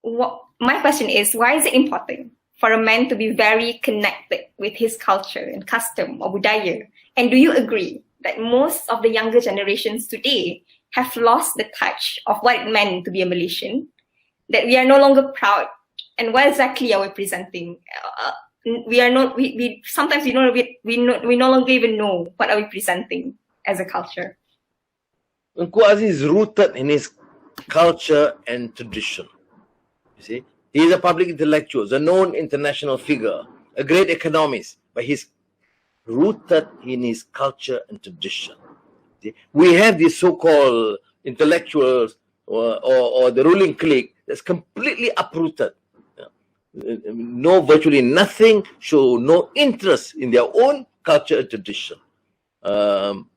my question is, why is it important for a man to be very connected with his culture and custom or budaya? And do you agree that most of the younger generations today have lost the touch of what it meant to be a Malaysian? That we are no longer proud, and what exactly are we presenting? We are not. We sometimes we no longer even know what are we presenting as a culture. Engku Aziz is rooted in his culture and tradition. You see, he is a public intellectual, a known international figure, a great economist, but he's rooted in his culture and tradition. See? We have these so-called intellectuals or the ruling clique that's completely uprooted. No, virtually nothing, show no interest in their own culture and tradition. And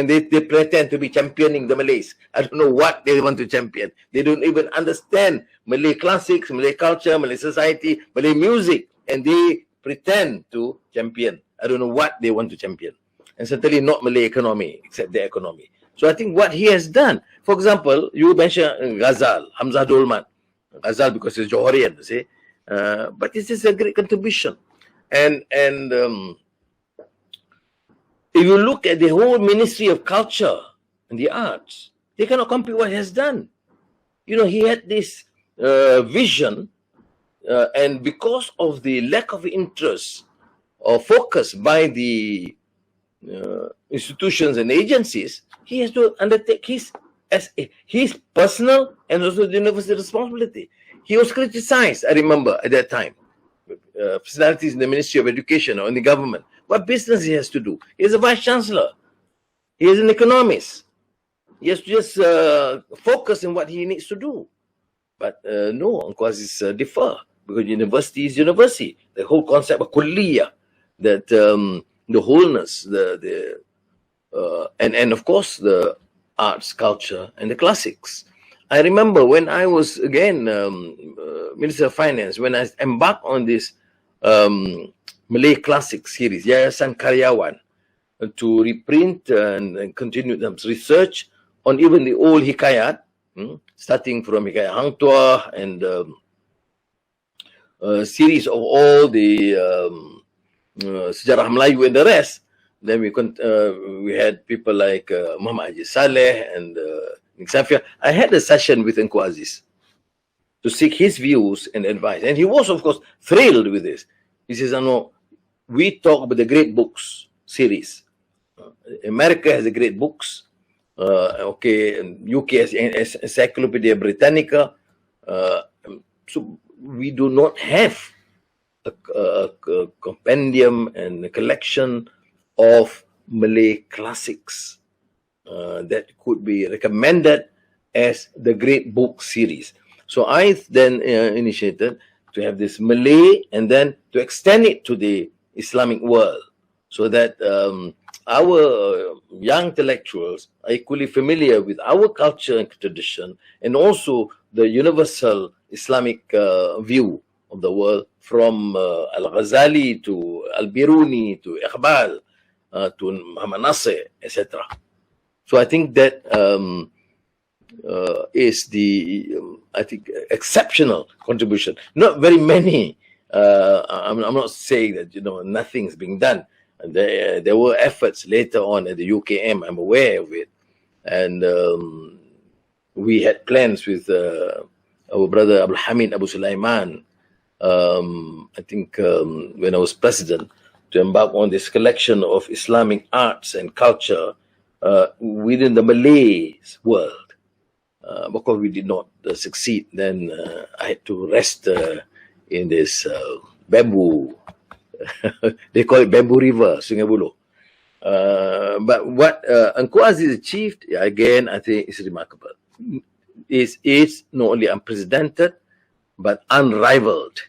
they pretend to be championing the Malays. I don't know what they want to champion. They don't even understand Malay classics, Malay culture, Malay society, Malay music, and they pretend to champion. I don't know what they want to champion. And certainly not Malay economy, except their economy. So I think what he has done, for example, you mentioned Ghazal, Hamzah Dolman. Ghazal because he's Johorian, you see. But this is a great contribution. And if you look at the whole Ministry of Culture and the Arts, they cannot compare what he has done. You know, he had this vision, and because of the lack of interest or focus by the institutions and agencies, he has to undertake his personal and also the university responsibility. He was criticized, I remember, at that time. Personalities in the Ministry of Education or in the government. What business he has to do? He is a vice chancellor. He is an economist. He has to just focus on what he needs to do. But no, Engku Aziz differ, because university is university. The whole concept of kulliyah, that the wholeness, and of course the arts, culture, and the classics. I remember when I was again Minister of Finance, when I embarked on this Malay classic series, Yayasan Karyawan, to reprint and continue the research on even the old hikayat, starting from Hikayat Hang Tuah and a series of all the Sejarah Melayu and the rest. Then we had people like Muhammad Haji Saleh and Nik Safia. I had a session with Engku Aziz to seek his views and advice. And he was, of course, thrilled with this. He says, no, we talk about the great books series. America has the great books. Okay, and UK has Encyclopedia Britannica. So we do not have a compendium and a collection of Malay classics that could be recommended as the great book series. So I then initiated to have this Malay and then to extend it to the Islamic world, so that our young intellectuals are equally familiar with our culture and tradition, and also the universal Islamic view of the world, from Al-Ghazali to Al-Biruni to Iqbal to Muhammad Nasir, etc. So I think that is the I think exceptional contribution. Not very many. I'm not saying that nothing's being done. There were efforts later on at the UKM. I'm aware of it, and we had plans with our brother Abdul Hamid Abu Sulaiman. I think when I was president, to embark on this collection of Islamic arts and culture within the Malay world. Because we did not succeed, then I had to rest in this bamboo. They call it Bamboo River, Sungai Buloh. But what Engku Aziz achieved, again, I think is remarkable. It's not only unprecedented, but unrivaled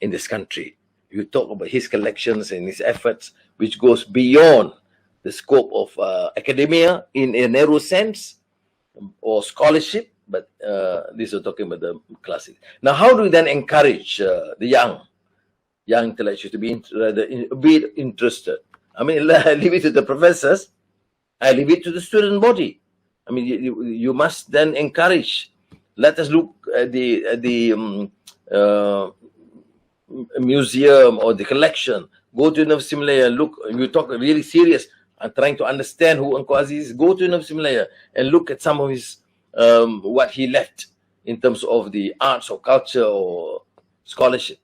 in this country. You talk about his collections and his efforts, which goes beyond the scope of academia in a narrow sense, or scholarship, but this is talking about the classics. Now, how do we then encourage the young intellectuals to be interested? I mean, I leave it to the professors. I leave it to the student body. I mean, you must then encourage. Let us look at the museum or the collection. Go to University Malaya, look, you talk really serious and trying to understand who Engkau Aziz, go to University Malaya and look at some of his, what he left in terms of the arts or culture or scholarship.